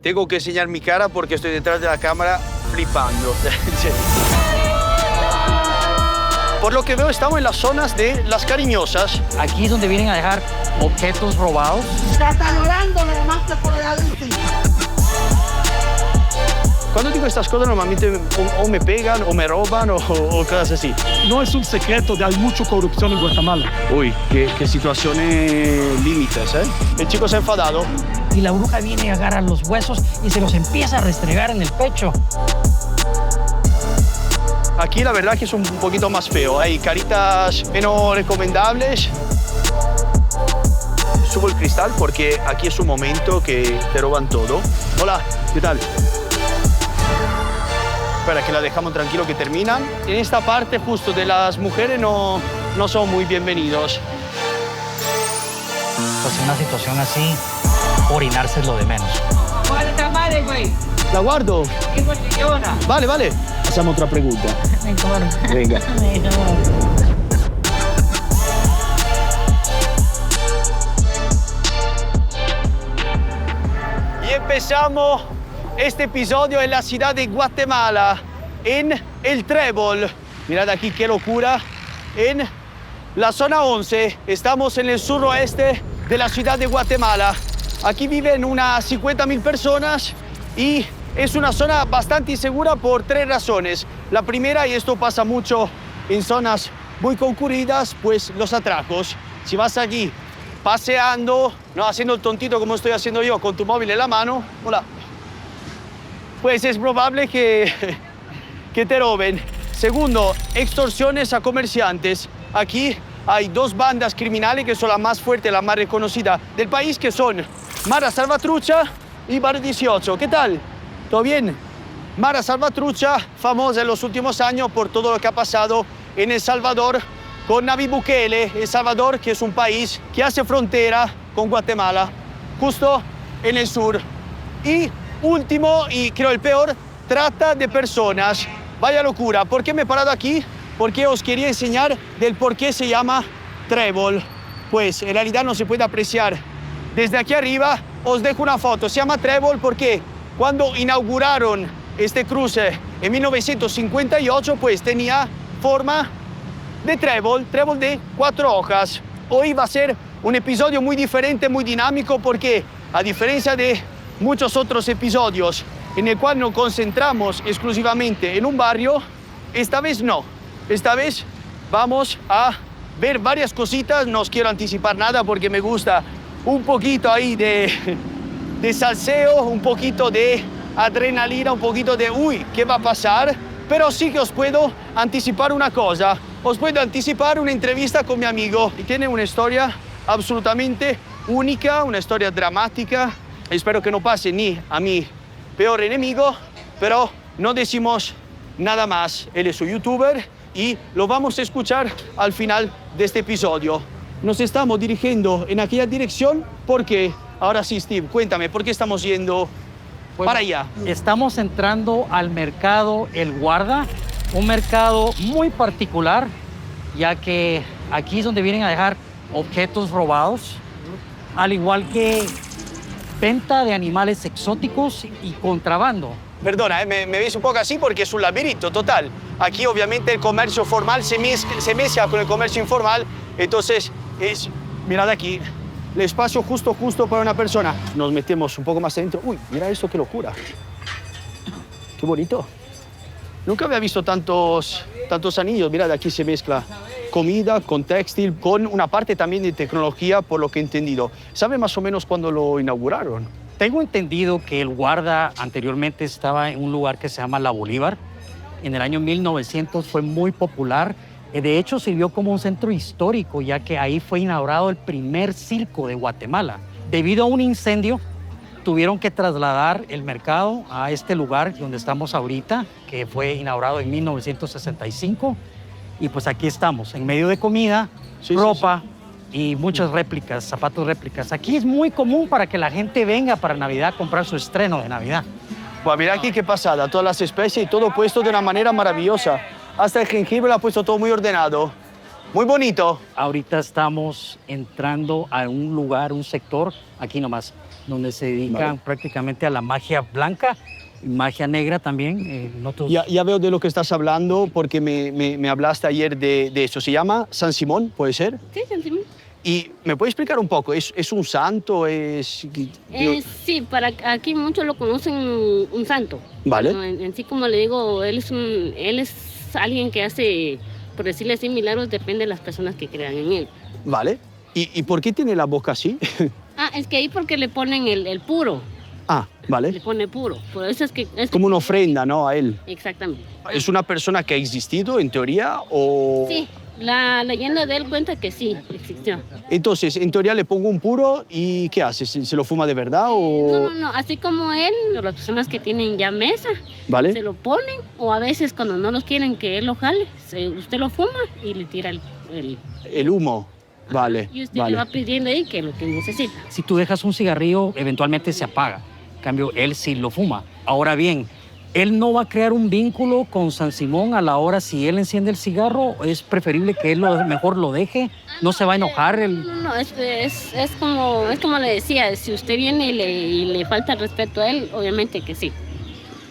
Tengo que enseñar mi cara porque estoy detrás de la cámara flipando. Por lo que veo, estamos en las zonas de Las Cariñosas. Aquí es donde vienen a dejar objetos robados. Catalogando nomás por allá dice. Cuando digo estas cosas, normalmente o me pegan o me roban o cosas así. No es un secreto de hay mucha corrupción en Guatemala. Uy, qué situaciones límites, ¿eh? El chico se ha enfadado. Y la bruja viene y agarra los huesos y se los empieza a restregar en el pecho. Aquí la verdad que es un poquito más feo. Hay caritas menos recomendables. Subo el cristal porque aquí es un momento que te roban todo. Hola, ¿qué tal? Espera, que la dejamos tranquilo que terminan. En esta parte justo de las mujeres no son muy bienvenidos. Pues en una situación así, orinarse es lo de menos. Guarda madre, güey. La guardo. ¿Qué funciona? Vale, vale. Hacemos otra pregunta. Mejor. Venga. Y empezamos este episodio en la ciudad de Guatemala, en El Trébol. Mirad aquí qué locura. En la zona 11, estamos en el suroeste de la ciudad de Guatemala. Aquí viven unas 50.000 personas y es una zona bastante insegura por 3 razones. La primera, y esto pasa mucho en zonas muy concurridas, pues los atracos. Si vas aquí paseando, no haciendo el tontito como estoy haciendo yo, con tu móvil en la mano, hola, pues es probable que te roben. Segundo, extorsiones a comerciantes. Aquí hay 2 bandas criminales que son las más fuertes, las más reconocidas del país, que son Mara Salvatrucha y Bar 18. ¿Qué tal? ¿Todo bien? Mara Salvatrucha, famosa en los últimos años por todo lo que ha pasado en El Salvador con Nayib Bukele. El Salvador, que es un país que hace frontera con Guatemala, justo en el sur. Y último, y creo el peor, trata de personas. Vaya locura. ¿Por qué me he parado aquí? Porque os quería enseñar del por qué se llama Trébol. Pues en realidad no se puede apreciar desde aquí arriba. Os dejo una foto. Se llama Trébol porque cuando inauguraron este cruce en 1958, pues tenía forma de trébol de 4 hojas. Hoy va a ser un episodio muy diferente, muy dinámico, porque a diferencia de muchos otros episodios en el cual nos concentramos exclusivamente en un barrio, esta vez no. Esta vez vamos a ver varias cositas. No os quiero anticipar nada porque me gusta un poquito ahí de salseo, un poquito de adrenalina, un poquito de uy, ¿qué va a pasar? Pero sí que os puedo anticipar una cosa. Os puedo anticipar una entrevista con mi amigo. Y tiene una historia absolutamente única, una historia dramática. Espero que no pase ni a mi peor enemigo, pero no decimos nada más. Él es un youtuber y lo vamos a escuchar al final de este episodio. Nos estamos dirigiendo en aquella dirección porque, ahora sí, Steve, cuéntame, ¿por qué estamos yendo para allá? Estamos entrando al mercado El Guarda, un mercado muy particular, ya que aquí es donde vienen a dejar objetos robados, al igual que venta de animales exóticos y contrabando. Perdona, me ves un poco así porque es un laberinto total. Aquí obviamente el comercio formal se mezcla con el comercio informal, entonces mirad aquí, el espacio justo para una persona. Nos metemos un poco más adentro. Uy, mira esto, qué locura. Qué bonito. Nunca había visto tantos anillos. Mirad, aquí se mezcla comida con textil, con una parte también de tecnología, por lo que he entendido. ¿Sabe más o menos cuándo lo inauguraron? Tengo entendido que El Guarda anteriormente estaba en un lugar que se llama La Bolívar. En el año 1900 fue muy popular. De hecho, sirvió como un centro histórico, ya que ahí fue inaugurado el primer circo de Guatemala. Debido a un incendio, tuvieron que trasladar el mercado a este lugar donde estamos ahorita, que fue inaugurado en 1965. Y pues aquí estamos, en medio de comida, ropa y muchas réplicas, zapatos réplicas. Aquí es muy común para que la gente venga para Navidad a comprar su estreno de Navidad. Pues mira aquí qué pasada, todas las especies y todo puesto de una manera maravillosa. Hasta el jengibre lo ha puesto todo muy ordenado. Muy bonito. Ahorita estamos entrando a un lugar, un sector, aquí nomás, donde se dedican Vale. prácticamente a la magia blanca y magia negra también. Nosotros Ya veo de lo que estás hablando porque me hablaste ayer de eso. ¿Se llama San Simón, puede ser? Sí, San Simón. ¿Y me puedes explicar un poco? ¿Es un santo? Sí, para aquí muchos lo conocen un santo. Vale. No, en sí, como le digo, él es alguien que hace, por decirle así, milagros, depende de las personas que crean en él. Vale. ¿Y por qué tiene la boca así? Es que ahí porque le ponen el puro, Ah, le vale. pone puro. Por eso es que... Como una ofrenda, ¿no? A él. Exactamente. ¿Es una persona que ha existido en teoría o...? Sí, la leyenda de él cuenta que sí, existió. Entonces, en teoría le pongo un puro y ¿qué hace? ¿Se lo fuma de verdad o...? No, así como él, las personas que tienen ya mesa, se ¿Vale? lo ponen, o a veces cuando no los quieren que él lo jale, usted lo fuma y le tira el El humo. Vale, y usted le va vale. pidiendo ahí que lo que necesita. si tú dejas un cigarrillo, eventualmente se apaga. En cambio, él sí lo fuma. Ahora bien, él no va a crear un vínculo con San Simón a la hora si él enciende el cigarro. Es preferible que él mejor lo deje. No se va a enojar. No, es como le decía, si usted viene y le falta el respeto a él, obviamente que sí.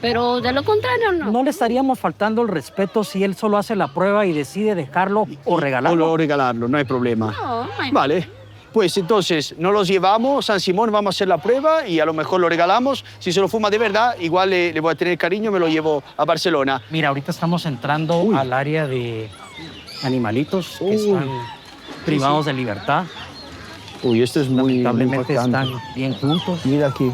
Pero de lo contrario, no. No le estaríamos faltando el respeto si él solo hace la prueba y decide dejarlo o regalarlo. O regalarlo, no hay problema. No hay- Vale. Pues entonces, no los llevamos, San Simón, vamos a hacer la prueba y a lo mejor lo regalamos. Si se lo fuma de verdad, igual le voy a tener cariño, me lo llevo a Barcelona. Mira, ahorita estamos entrando Uy. al área de animalitos que Uy. están privados de libertad. Uy, esto es muy Lamentablemente impactante. están bien juntos, Mira aquí,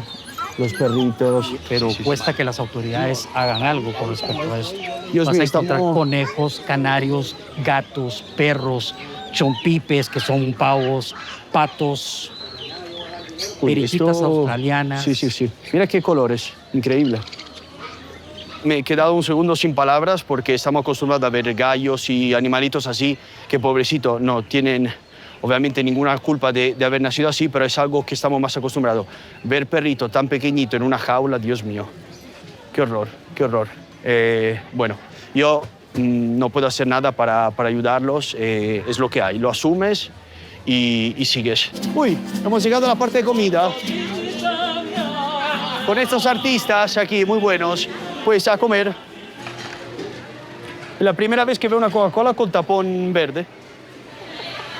los perritos. pero cuesta que las autoridades hagan algo con respecto a esto. Dios Vas mío, a encontrar estamos... conejos, canarios, gatos, perros, chompipes, que son pavos, patos, Uy, periquitas esto- australianas. Sí. Mira qué colores, increíble. Me he quedado un segundo sin palabras porque estamos acostumbrados a ver gallos y animalitos así, que pobrecito, no tienen obviamente ninguna culpa de haber nacido así, pero es algo que estamos más acostumbrados. Ver perrito tan pequeñito en una jaula, Dios mío, qué horror, qué horror. Bueno, yo no puedo hacer nada para ayudarlos, es lo que hay, lo asumes y sigues. Uy, hemos llegado a la parte de comida. Con estos artistas aquí, muy buenos, pues a comer. Es la primera vez que veo una Coca-Cola con tapón verde.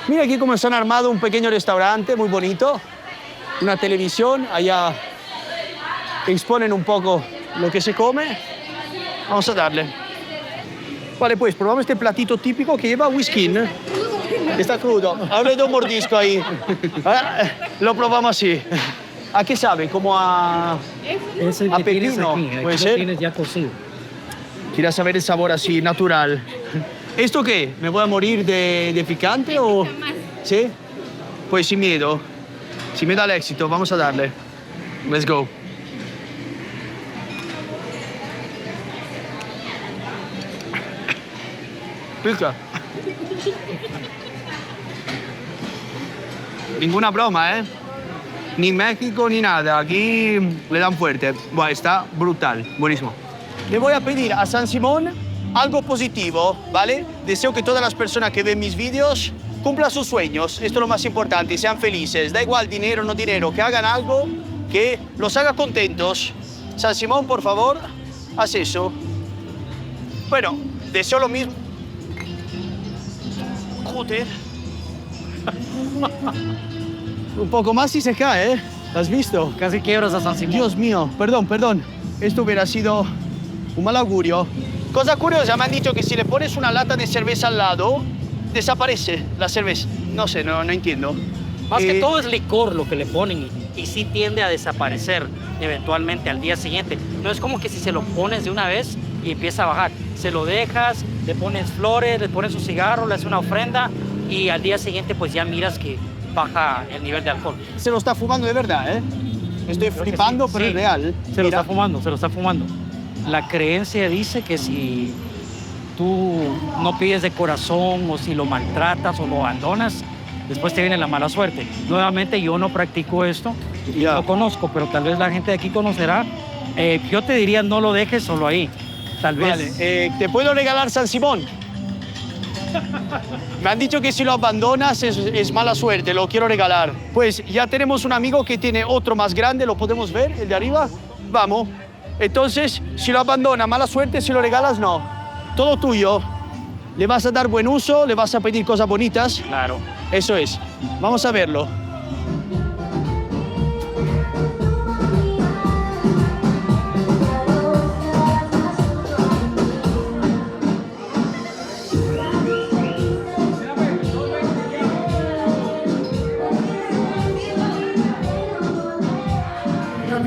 Mira aquí cómo se han armado un pequeño restaurante muy bonito. Una televisión, allá exponen un poco lo que se come. Vamos a darle. Vale, pues probamos este platito típico que lleva whisky. Está crudo. Ahora le doy un mordisco ahí. Lo probamos así. ¿A qué sabe? Como a... Ese A que tienes pepino, aquí, ¿puede aquí lo ser? tienes ya cocido. Quieres saber el sabor así, natural. ¿Esto qué? ¿Me voy a morir de picante o...? ¿Sí? Pues sin miedo. Sin miedo al éxito, vamos a darle. Let's go. Pica. Ninguna broma, ¿eh? Ni México ni nada. Aquí le dan fuerte. Bueno, está brutal. Buenísimo. Le voy a pedir a San Simón algo positivo, ¿vale? Deseo que todas las personas que ven mis vídeos cumplan sus sueños. Esto es lo más importante. Y sean felices. Da igual dinero o no dinero. Que hagan algo que los haga contentos. San Simón, por favor, haz eso. Bueno, deseo lo mismo. Joder. Un poco más y se cae, ¿eh? ¿Lo has visto? Casi quiebras a San Simón. Dios mío, perdón. Esto hubiera sido un mal augurio. Cosa curiosa, me han dicho que si le pones una lata de cerveza al lado, desaparece la cerveza. No sé, no entiendo. Más que todo es licor lo que le ponen y sí tiende a desaparecer eventualmente al día siguiente. No es como que si se lo pones de una vez y empieza a bajar. Se lo dejas, le pones flores, le pones un cigarro, le haces una ofrenda y al día siguiente pues ya miras que baja el nivel de alcohol. Se lo está fumando de verdad, ¿eh? Estoy Creo que flipando, sí, pero sí. es real. Se lo Mira, está fumando. La creencia dice que si tú no pides de corazón o si lo maltratas o lo abandonas, después te viene la mala suerte. Nuevamente yo no practico esto, Ya. no conozco, pero tal vez la gente de aquí conocerá. Yo te diría no lo dejes solo ahí. Tal vez. Vale, ¿te puedo regalar San Simón? Me han dicho que si lo abandonas es mala suerte, lo quiero regalar. Pues ya tenemos un amigo que tiene otro más grande, ¿lo podemos ver, el de arriba? Vamos. Entonces, si lo abandona, mala suerte, si lo regalas, no. Todo tuyo. Le vas a dar buen uso, le vas a pedir cosas bonitas. Claro. Eso es. Vamos a verlo.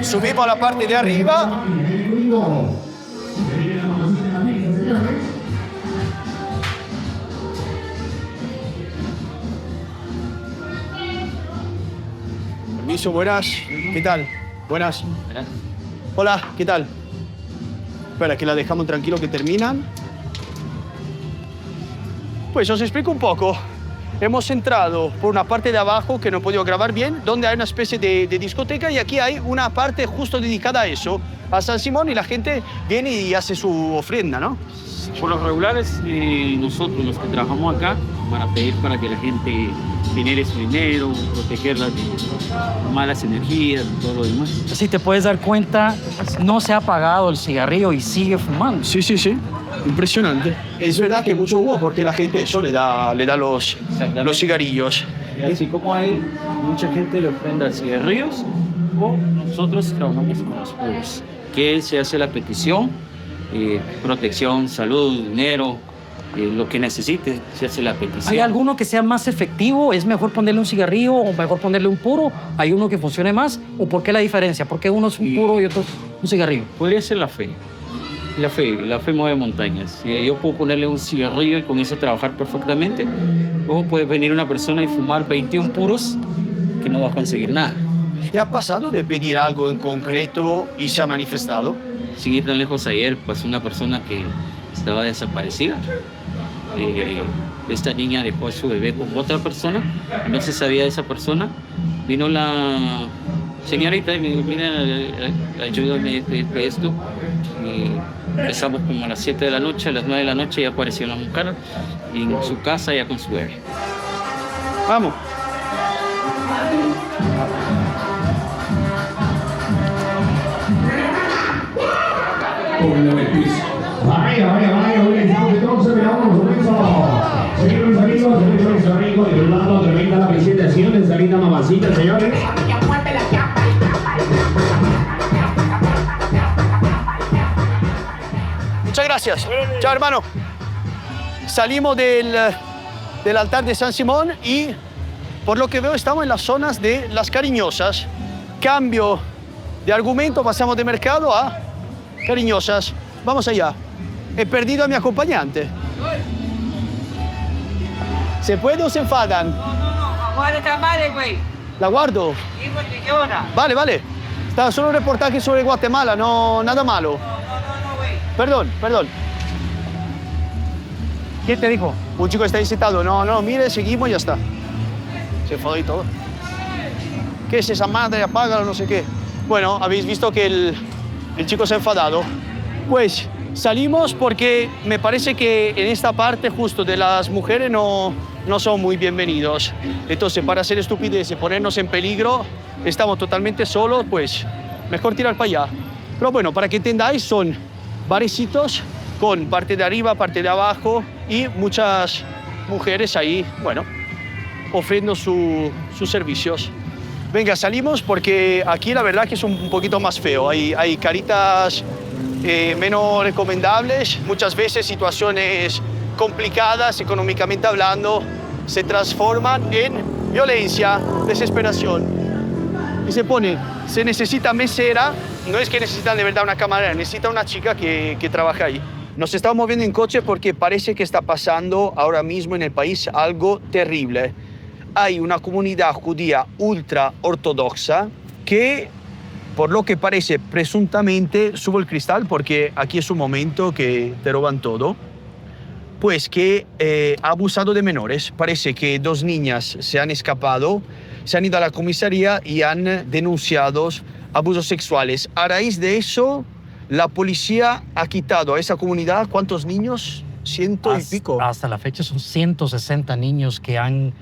Subimos a la parte de arriba. Permiso, buenas. ¿Qué tal? Buenas. Hola, ¿qué tal? Espera, que la dejamos tranquilo que terminan. Pues os explico un poco. Hemos entrado por una parte de abajo que no he podido grabar bien, donde hay una especie de discoteca, y aquí hay una parte justo dedicada a eso, a San Simón, y la gente viene y hace su ofrenda, ¿no? Por los regulares, nosotros los que trabajamos acá, para pedir para que la gente genere su dinero, protegerla de malas energías y todo lo demás. Si te puedes dar cuenta, no se ha apagado el cigarrillo y sigue fumando. Sí, sí, sí. Impresionante. Es verdad que mucho humo porque la gente eso le da los cigarrillos. Y así como hay mucha gente le ofrenda cigarrillos, o nosotros trabajamos con los puros, que se hace la petición, protección, salud, dinero, lo que necesite, se hace la petición. ¿Hay alguno que sea más efectivo? ¿Es mejor ponerle un cigarrillo o mejor ponerle un puro? ¿Hay uno que funcione más? ¿O por qué la diferencia? ¿Por qué uno es un puro y otro es un cigarrillo? Podría ser la fe. La fe mueve montañas. Yo puedo ponerle un cigarrillo y con eso trabajar perfectamente. O puede venir una persona y fumar 21 puros que no va a conseguir nada. ¿Te ha pasado de pedir algo en concreto y se ha manifestado? Sin ir tan lejos, ayer pasó una persona que estaba desaparecida. Esta niña dejó a su bebé con otra persona, no se sabía de esa persona. Vino la señorita y me dijo, mira, ayúdame de esto. Y empezamos como a las 7 de la noche, a las 9 de la noche ya apareció la mujer en su casa ya con su bebé. Vamos. Vaya, entonces veamos con eso. Señores amigos, disfrutando tremenda la presentación de esta linda mamacita, señores. Muchas gracias. Chao, hermano. Salimos del altar de San Simón y, por lo que veo, estamos en las zonas de las Cariñosas. Cambio de argumento, pasamos de mercado a Cariñosas. Vamos allá. He perdido a mi acompañante. ¿Se puede o se enfadan? No, guarda tamales, güey. ¿La guardo? Sí, porque ¿qué onda? Vale, vale. Está solo un reportaje sobre Guatemala, no nada malo. No, güey. Perdón. ¿Quién te dijo? Un chico está incitado. No, mire, seguimos y ya está. Se enfadó y todo. ¿Qué es esa madre? Apágalo, no sé qué. Bueno, habéis visto que el chico se ha enfadado. Pues salimos porque me parece que en esta parte justo de las mujeres no son muy bienvenidos. Entonces, para hacer estupidez y ponernos en peligro, estamos totalmente solos, pues mejor tirar para allá. Pero bueno, para que entendáis, son barecitos con parte de arriba, parte de abajo y muchas mujeres ahí, bueno, ofreciendo sus servicios. Venga, salimos porque aquí la verdad que es un poquito más feo. Hay caritas menos recomendables. Muchas veces situaciones complicadas, económicamente hablando, se transforman en violencia, desesperación. Y se necesita mesera. No es que necesitan de verdad una camarera, necesita una chica que trabaja ahí. Nos estamos moviendo en coche porque parece que está pasando ahora mismo en el país algo terrible. Hay una comunidad judía ultra ortodoxa que, por lo que parece, presuntamente, subo el cristal porque aquí es un momento que te roban todo, pues que ha abusado de menores. Parece que 2 niñas se han escapado, se han ido a la comisaría y han denunciado abusos sexuales. A raíz de eso, la policía ha quitado a esa comunidad, ¿cuántos niños? ciento y pico. Hasta la fecha son 160 niños que han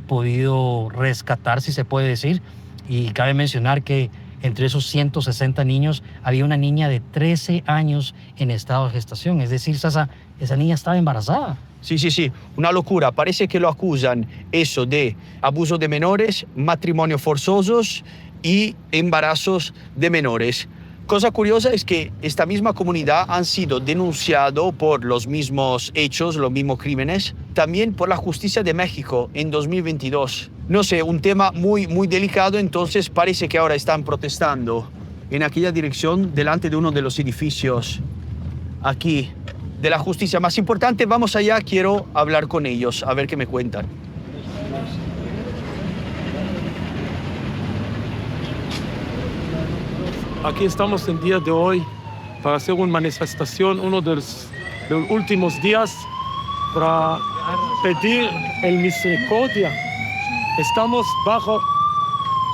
podido rescatar, si se puede decir. Y cabe mencionar que entre esos 160 niños había una niña de 13 años en estado de gestación. Es decir, Sasa, esa niña estaba embarazada. Sí, una locura. Parece que lo acusan eso de abuso de menores, matrimonios forzosos y embarazos de menores. Cosa curiosa es que esta misma comunidad han sido denunciados por los mismos hechos, los mismos crímenes, también por la justicia de México en 2022. No sé, un tema muy delicado, entonces parece que ahora están protestando en aquella dirección delante de uno de los edificios aquí de la justicia más importante. Vamos allá, quiero hablar con ellos, a ver qué me cuentan. Aquí estamos el día de hoy para hacer una manifestación, uno de los últimos días, para pedir el misericordia. Estamos bajo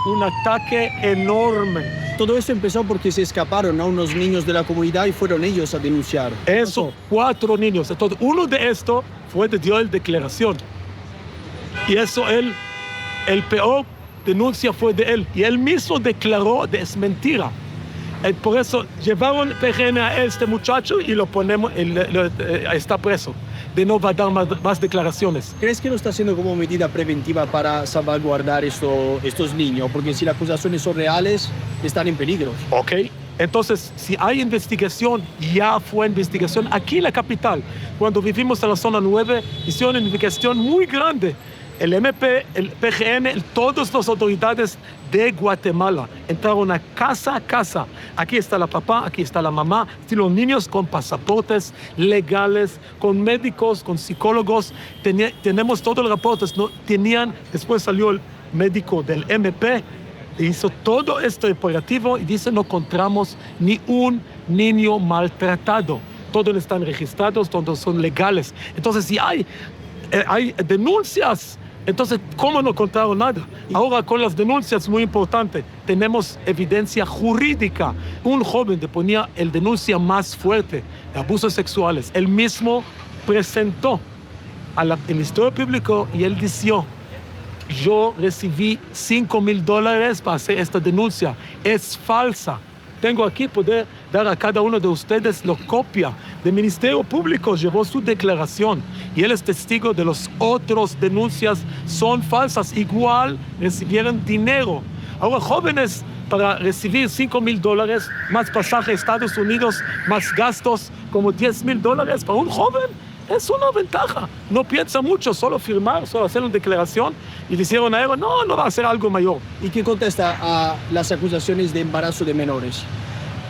un ataque enorme. Todo esto empezó porque se escaparon a unos niños de la comunidad y fueron ellos a denunciar. Eso, 4 niños. Entonces, uno de estos fue de dio la declaración. Y eso el peor denuncia fue de él. Y él mismo declaró que es mentira. Por eso llevaron PGN a este muchacho y lo ponemos, está preso. De no va a dar más declaraciones. ¿Crees que lo está haciendo como medida preventiva para salvaguardar estos niños? Porque si las acusaciones son reales, están en peligro. Ok. Entonces, si hay investigación, ya fue investigación. Aquí en la capital, cuando vivimos en la zona 9, hicieron una investigación muy grande. El MP, el PGN, todas las autoridades de Guatemala entraron a casa. Aquí está la papá, aquí está la mamá. Y los niños con pasaportes legales, con médicos, con psicólogos. Tenemos todos los reportes. ¿No? Después salió el médico del MP, hizo todo este operativo y dice no encontramos ni un niño maltratado. Todos están registrados, todos son legales. Entonces, si hay denuncias, entonces, ¿cómo no encontraron nada? Ahora, con las denuncias, muy importante, tenemos evidencia jurídica. Un joven ponía el denuncia más fuerte de abusos sexuales. Él mismo presentó al Ministerio Público y él dijo, yo recibí $5,000 para hacer esta denuncia. Es falsa. Tengo aquí poder dar a cada uno de ustedes la copia del Ministerio Público. Llevó su declaración y él es testigo de las otras denuncias. Son falsas. Igual recibieron dinero. Ahora, jóvenes, para recibir $5,000, más pasaje a Estados Unidos, más gastos, como $10,000 para un joven, es una ventaja. No piensa mucho, solo firmar, solo hacer una declaración. Y dijeron a él, no va a hacer algo mayor. ¿Y qué contesta a las acusaciones de embarazo de menores?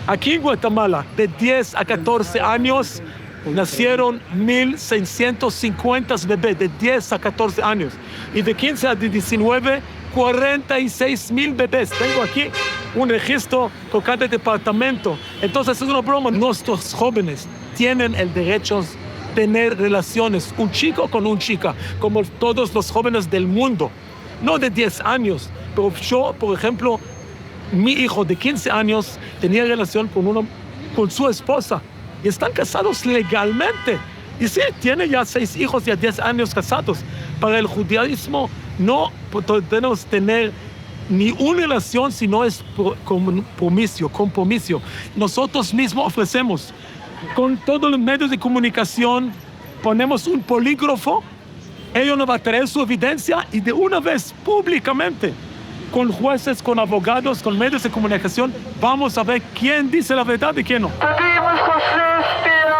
Aquí en Guatemala, de 10 a 14 años, nacieron 1,650 bebés, de 10 a 14 años. Y de 15 a 19, 46,000 bebés. Tengo aquí un registro con cada departamento. Entonces, es una broma. Nuestros jóvenes tienen el derecho a tener relaciones, un chico con una chica, como todos los jóvenes del mundo. No de 10 años, pero yo, por ejemplo, mi hijo de 15 años tenía relación con su esposa y están casados legalmente. Y sí, tiene ya 6 hijos y a 10 años casados. Para el judaísmo no podemos tener ni una relación si no es compromiso. Nosotros mismos ofrecemos, con todos los medios de comunicación, ponemos un polígrafo, ellos nos van a traer su evidencia y de una vez públicamente, con jueces, con abogados, con medios de comunicación, vamos a ver quién dice la verdad y quién no. Pedimos justicia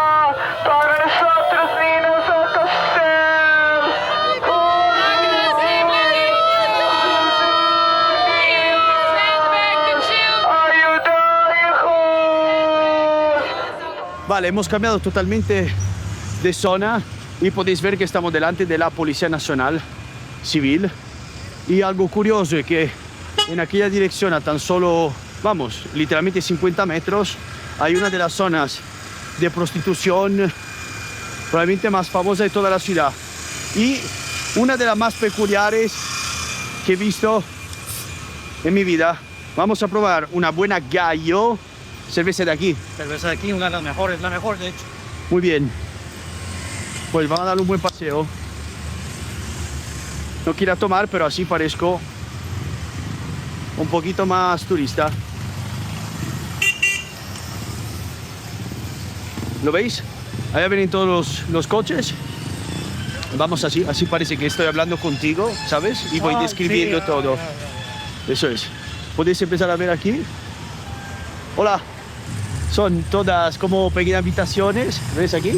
para nosotros niños a Castel. Ayuda, hijos. Vale, hemos cambiado totalmente de zona y podéis ver que estamos delante de la Policía Nacional Civil. Y algo curioso es que en aquella dirección, a tan solo, literalmente 50 metros, hay una de las zonas de prostitución probablemente más famosa de toda la ciudad. Y una de las más peculiares que he visto en mi vida. Vamos a probar una buena Gallo, cerveza de aquí. Cerveza de aquí, una de las mejores, la mejor de hecho. Muy bien. Pues vamos a darle un buen paseo. No quiero tomar, pero así parezco un poquito más turista. ¿Lo veis? Allá vienen todos los coches. Vamos así parece que estoy hablando contigo, ¿sabes? Y voy describiendo todo. Eso es. ¿Podéis empezar a ver aquí? Hola. Son todas como pequeñas habitaciones. ¿Ves aquí?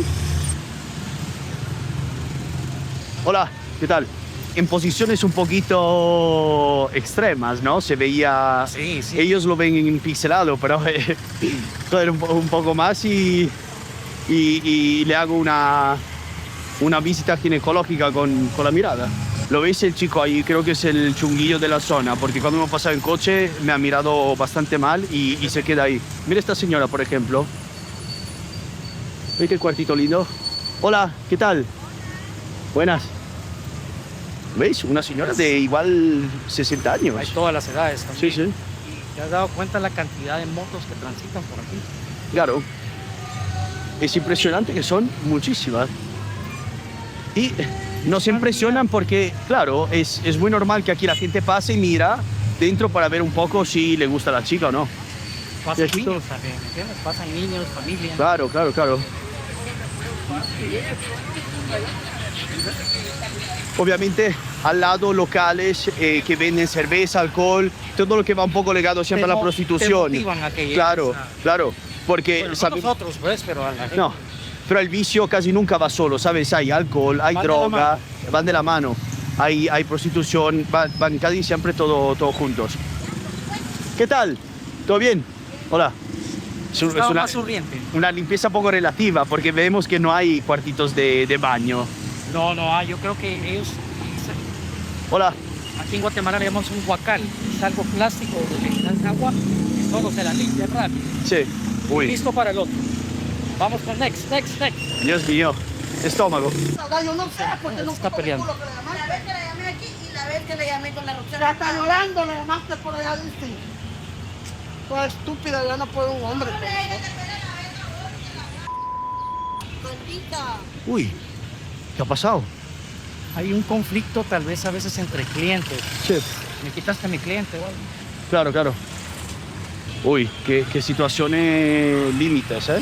Hola, ¿qué tal? En posiciones un poquito extremas, ¿no? Se veía... Sí, sí. Ellos lo ven en pixelado, pero joder, un poco más y le hago una visita ginecológica con la mirada. ¿Lo veis el chico ahí? Creo que es el chunguillo de la zona, porque cuando hemos pasado en coche me ha mirado bastante mal y se queda ahí. Mira esta señora, por ejemplo. ¿Veis qué cuartito lindo? Hola, ¿qué tal? Buenas. ¿Veis? Una señora de igual 60 años. Hay todas las edades también. Sí, sí. ¿Y te has dado cuenta la cantidad de motos que transitan por aquí? Claro. Es impresionante que son muchísimas. Y nos impresionan porque, claro, es muy normal que aquí la gente pase y mira dentro para ver un poco si le gusta a la chica o no. Pasan Esto- niños también, ¿me entiendes? Pasan niños, familia. Claro, claro, claro. Obviamente al lado locales que venden cerveza, alcohol, todo lo que va un poco ligado siempre a la prostitución. Te motivan a que llegues Claro, a- claro, porque Bueno, no sabe- nosotros, pues, pero a la gente. no, pero el vicio casi nunca va solo, ¿sabes? Hay alcohol, hay Van de la droga, mano. van de la mano, hay prostitución, van casi siempre todos juntos. ¿Qué tal? ¿Todo bien? Hola. Es Estaba una, más sonriente. una limpieza poco relativa porque vemos que no hay cuartitos de baño. No, yo creo que ellos... Hola. Aquí en Guatemala le llamamos un huacal. Es algo plástico donde le das agua y todo se la limpia rápido. Sí. Uy, Listo para el otro. Vamos con next. Dios mío. Estómago. Yo no sé, porque no Está peleando. La vez que le llamé aquí y la vez que le llamé con la rochera. Ya está llorando, le llamaste por allá, dice. Pues estúpida, ya no puede un hombre. Maldita. Uy, ¿qué ha pasado? Hay un conflicto tal vez a veces entre clientes. Sí. Me quitaste a mi cliente, ¿vale? Claro, claro. Uy, qué situaciones límites, ¿eh?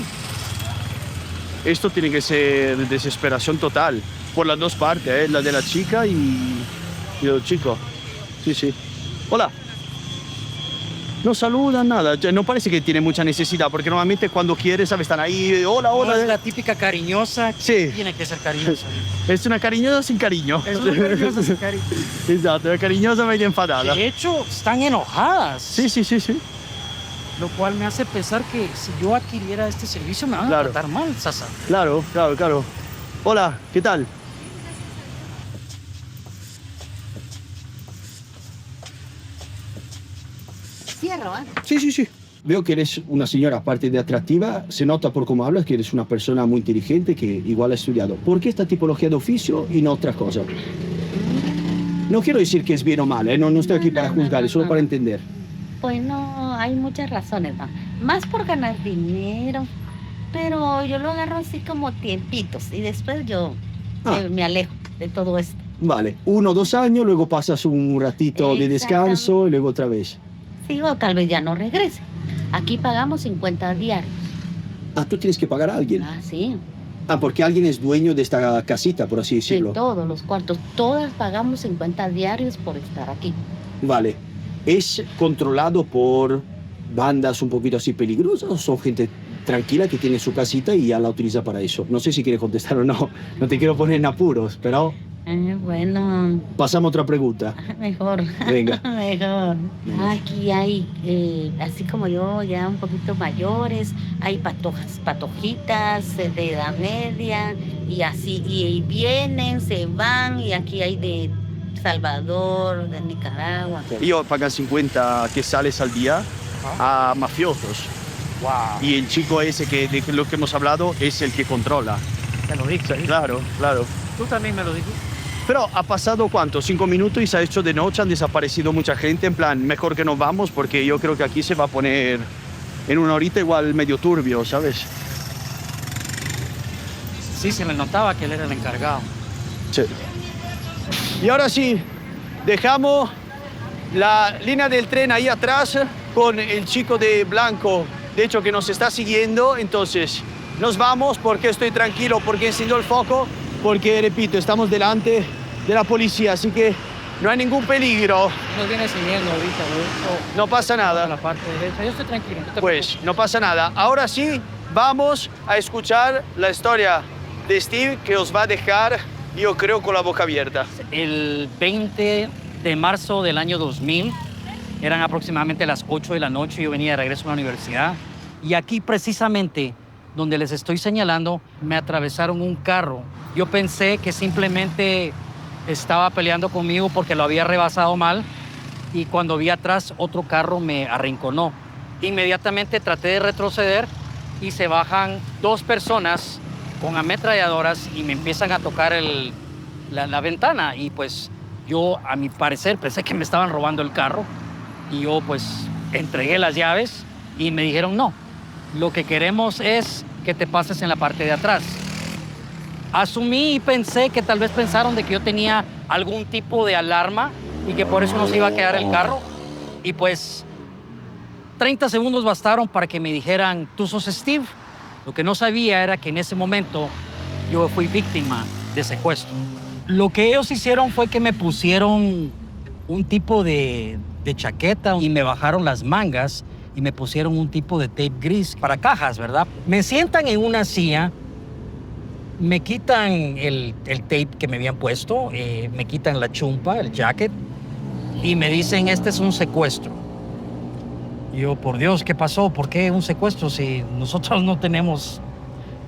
Esto tiene que ser desesperación total, por las dos partes, ¿eh? La de la chica y el chico. Sí, sí. Hola. No saludan nada, ya no parece que tiene mucha necesidad, porque normalmente cuando quiere, ¿sabes? Están ahí, hola, No, hola. es la típica cariñosa. Sí. Tiene que ser cariñosa. Es una cariñosa sin cariño. Es una cariñosa sin cariño. Exacto, una cariñosa medio enfadada. De hecho, están enojadas. Sí, sí, sí, sí. Lo cual me hace pensar que si yo adquiriera este servicio me van Claro. a tratar mal, Sasa. Claro, claro, claro. Hola, ¿qué tal? Cierro, ¿eh? Sí, sí, sí. Veo que eres una señora, aparte de atractiva, se nota por cómo hablas que eres una persona muy inteligente que igual ha estudiado. ¿Por qué esta tipología de oficio y no otra cosa? No quiero decir que es bien o mal, ¿eh? No estoy aquí para juzgar, es solo para entender. Pues no, hay muchas razones, ¿no? Más por ganar dinero, pero yo lo agarro así como tiempitos y después yo me alejo de todo esto. Vale, 1 o 2 años, luego pasas un ratito de descanso y luego otra vez. Sí, o tal vez ya no regrese. Aquí pagamos 50 diarios. Ah, tú tienes que pagar a alguien. Ah, sí, Ah, porque alguien es dueño de esta casita, por así de decirlo. todos los cuartos. Todas pagamos 50 diarios por estar aquí. Vale. ¿Es controlado por bandas un poquito así peligrosas o son gente tranquila que tiene su casita y ya la utiliza para eso? No sé si quieres contestar o no. No te quiero poner en apuros, pero Bueno, pasamos a otra pregunta. mejor. Venga. Mejor. Aquí hay, así como yo, ya un poquito mayores, hay patojitas de edad media y así, y vienen, se van, y aquí hay de Salvador, de Nicaragua. Io pagan 50 que sales al día a mafiosos. Wow. Y el chico ese que de lo que hemos hablado es el que controla. Te lo dije. Claro, claro. Tú también me lo dijiste. Pero ha pasado ¿cuánto? 5 minutos y se ha hecho de noche, han desaparecido mucha gente. En plan, mejor que nos vamos porque yo creo que aquí se va a poner en una horita igual medio turbio, ¿sabes? Sí, se le notaba que él era el encargado. Sí. Y ahora sí, dejamos la línea del tren ahí atrás con el chico de blanco, de hecho, que nos está siguiendo. Entonces, nos vamos porque estoy tranquilo, porque encendió el foco, porque, repito, estamos delante de la policía, así que no hay ningún peligro. Nos viene siguiendo ahorita, ¿no? No pasa A nada. la parte derecha. Yo estoy tranquilo. No te Pues no pasa nada. Ahora sí, vamos a escuchar la historia de Steve, que os va a dejar, yo creo, con la boca abierta. El 20 de marzo del año 2000, eran aproximadamente las 8 de la noche, yo venía de regreso a la universidad y aquí precisamente donde les estoy señalando me atravesaron un carro. Yo pensé que simplemente estaba peleando conmigo porque lo había rebasado mal y cuando vi atrás otro carro me arrinconó. Inmediatamente traté de retroceder y se bajan dos personas con ametralladoras y me empiezan a tocar la ventana y pues yo, a mi parecer, pensé que me estaban robando el carro y yo pues entregué las llaves y me dijeron no, lo que queremos es que te pases en la parte de atrás. Asumí y pensé que tal vez pensaron de que yo tenía algún tipo de alarma y que por eso nos iba a quedar el carro y pues 30 segundos bastaron para que me dijeran, ¿tú sos Steve? Lo que no sabía era que en ese momento yo fui víctima de secuestro. Lo que ellos hicieron fue que me pusieron un tipo de chaqueta y me bajaron las mangas y me pusieron un tipo de tape gris para cajas, ¿verdad? Me sientan en una silla, me quitan el tape que me habían puesto, me quitan la chumpa, el jacket, y me dicen, este es un secuestro. Y yo, por Dios, ¿qué pasó? ¿Por qué un secuestro si nosotros no tenemos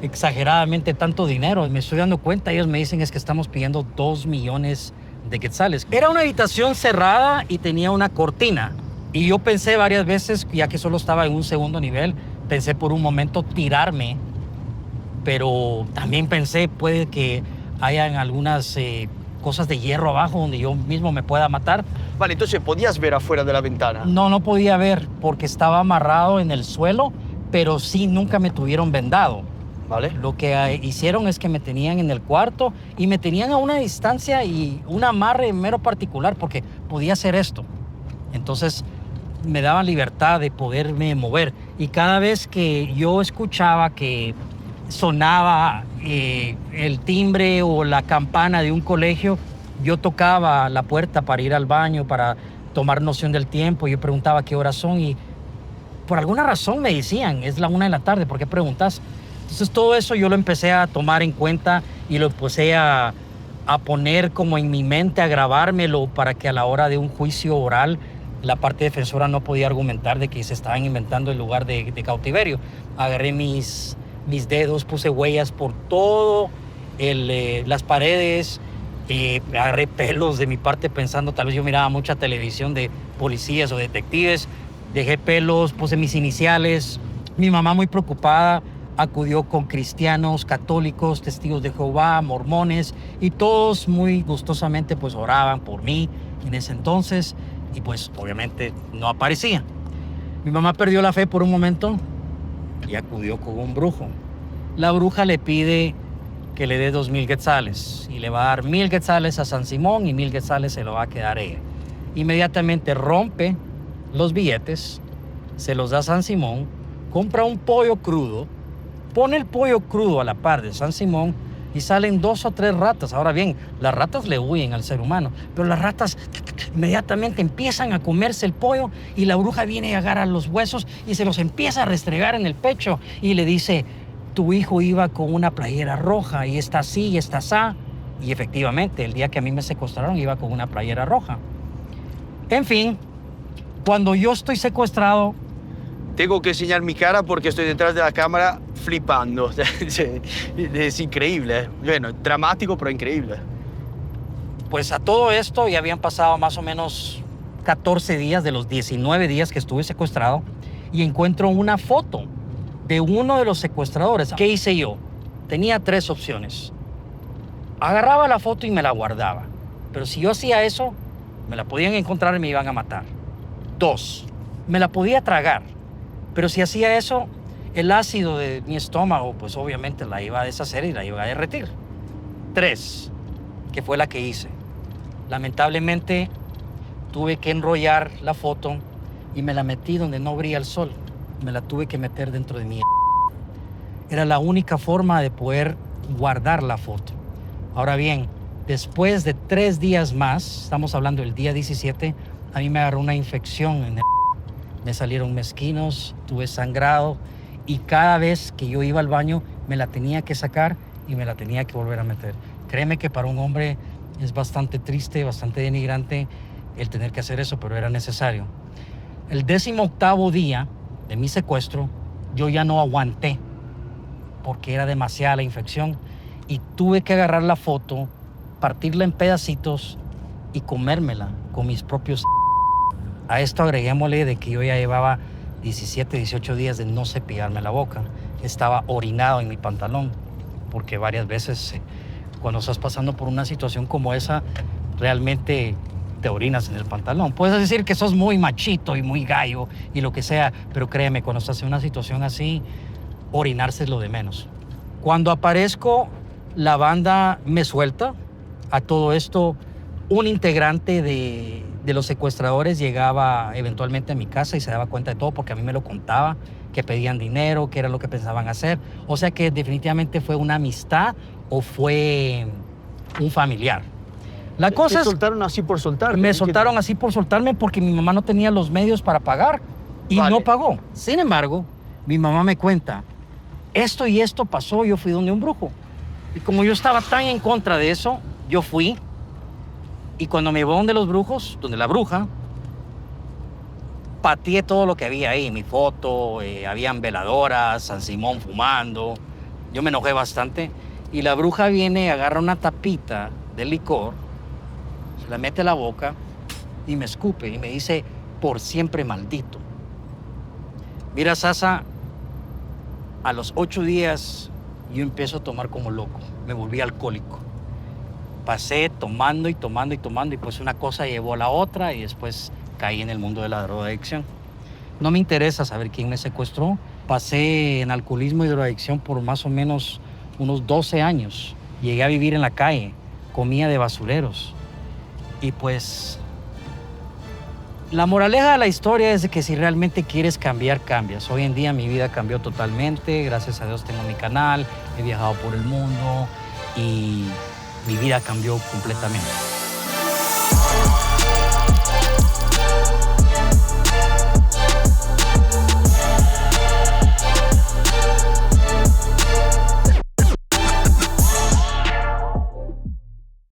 exageradamente tanto dinero? Me estoy dando cuenta, ellos me dicen es que estamos pidiendo 2 millones de quetzales. Era una habitación cerrada y tenía una cortina. Y yo pensé varias veces, ya que solo estaba en un segundo nivel, pensé por un momento tirarme, pero también pensé puede que hayan algunas cosas de hierro abajo donde yo mismo me pueda matar. Vale, entonces, ¿podías ver afuera de la ventana? No podía ver porque estaba amarrado en el suelo, pero sí nunca me tuvieron vendado. Vale. Lo que hicieron es que me tenían en el cuarto y me tenían a una distancia y un amarre mero particular porque podía hacer esto. Entonces me daban libertad de poderme mover y cada vez que yo escuchaba que sonaba el timbre o la campana de un colegio, yo tocaba la puerta para ir al baño, para tomar noción del tiempo. Yo preguntaba qué horas son y por alguna razón me decían, es la 1 de la tarde, ¿por qué preguntas? Entonces todo eso yo lo empecé a tomar en cuenta y lo empecé a poner como en mi mente, a grabármelo para que a la hora de un juicio oral la parte defensora no podía argumentar de que se estaban inventando el lugar de cautiverio. Agarré mis dedos, puse huellas por todo las paredes, agarré pelos de mi parte pensando, tal vez yo miraba mucha televisión de policías o detectives, dejé pelos, puse mis iniciales. Mi mamá muy preocupada acudió con cristianos, católicos, testigos de Jehová, mormones y todos muy gustosamente pues oraban por mí en ese entonces y pues obviamente no aparecía. Mi mamá perdió la fe por un momento y acudió con un brujo. La bruja le pide que le dé 2,000 quetzales y le va a dar 1,000 quetzales a San Simón y 1,000 quetzales se lo va a quedar ella. Inmediatamente rompe los billetes, se los da a San Simón, compra un pollo crudo, pone el pollo crudo a la par de San Simón y salen 2 o 3 ratas. Ahora bien, las ratas le huyen al ser humano, pero las ratas inmediatamente empiezan a comerse el pollo y la bruja viene y agarra los huesos y se los empieza a restregar en el pecho y le dice, tu hijo iba con una playera roja y está así y está así. Y efectivamente, el día que a mí me secuestraron iba con una playera roja. En fin, cuando yo estoy secuestrado... Tengo que enseñar mi cara porque estoy detrás de la cámara flipando. Es increíble. Bueno, dramático, pero increíble. Pues a todo esto ya habían pasado más o menos 14 días de los 19 días que estuve secuestrado y encuentro una foto de uno de los secuestradores. ¿Qué hice yo? Tenía 3 opciones. Agarraba la foto y me la guardaba. Pero si yo hacía eso, me la podían encontrar y me iban a matar. 2, me la podía tragar. Pero si hacía eso, el ácido de mi estómago, pues obviamente la iba a deshacer y la iba a derretir. 3, que fue la que hice. Lamentablemente tuve que enrollar la foto y me la metí donde no brilla el sol. Me la tuve que meter dentro de mi... Era la única forma de poder guardar la foto. Ahora bien, después de 3 días más, estamos hablando del día 17, a mí me agarró una infección en el... Me salieron mezquinos, tuve sangrado y cada vez que yo iba al baño me la tenía que sacar y me la tenía que volver a meter. Créeme que para un hombre es bastante triste, bastante denigrante el tener que hacer eso, pero era necesario. El 18º día de mi secuestro, yo ya no aguanté porque era demasiada la infección y tuve que agarrar la foto, partirla en pedacitos y comérmela con mis propios... A esto agreguémosle de que yo ya llevaba 17, 18 días de no cepillarme la boca. Estaba orinado en mi pantalón, porque varias veces cuando estás pasando por una situación como esa, realmente te orinas en el pantalón. Puedes decir que sos muy machito y muy gallo y lo que sea, pero créeme, cuando estás en una situación así, orinarse es lo de menos. Cuando aparezco, la banda me suelta. A todo esto, un integrante de los secuestradores llegaba eventualmente a mi casa y se daba cuenta de todo porque a mí me lo contaba, que pedían dinero, que era lo que pensaban hacer. O sea que definitivamente fue una amistad o fue un familiar. La cosa ¿Te es... soltaron así por soltarte? Me soltaron así por soltarme porque mi mamá no tenía los medios para pagar y Vale. no pagó. Sin embargo, mi mamá me cuenta, esto y esto pasó, yo fui donde un brujo. Y como yo estaba tan en contra de eso, yo fui. Y cuando me llevó donde los brujos, donde la bruja, pateé todo lo que había ahí. Mi foto, habían veladoras, San Simón fumando. Yo me enojé bastante. Y la bruja viene, agarra una tapita de licor, se la mete a la boca y me escupe y me dice, por siempre maldito. Mira, Sasa, a los 8 días yo empiezo a tomar como loco. Me volví alcohólico. Pasé tomando y tomando y tomando y pues una cosa llevó a la otra y después caí en el mundo de la drogadicción. No me interesa saber quién me secuestró. Pasé en alcoholismo y drogadicción por más o menos unos 12 años. Llegué a vivir en la calle, comía de basureros. Y pues la moraleja de la historia es de que si realmente quieres cambiar, cambias. Hoy en día mi vida cambió totalmente. Gracias a Dios tengo mi canal, he viajado por el mundo y mi vida cambió completamente.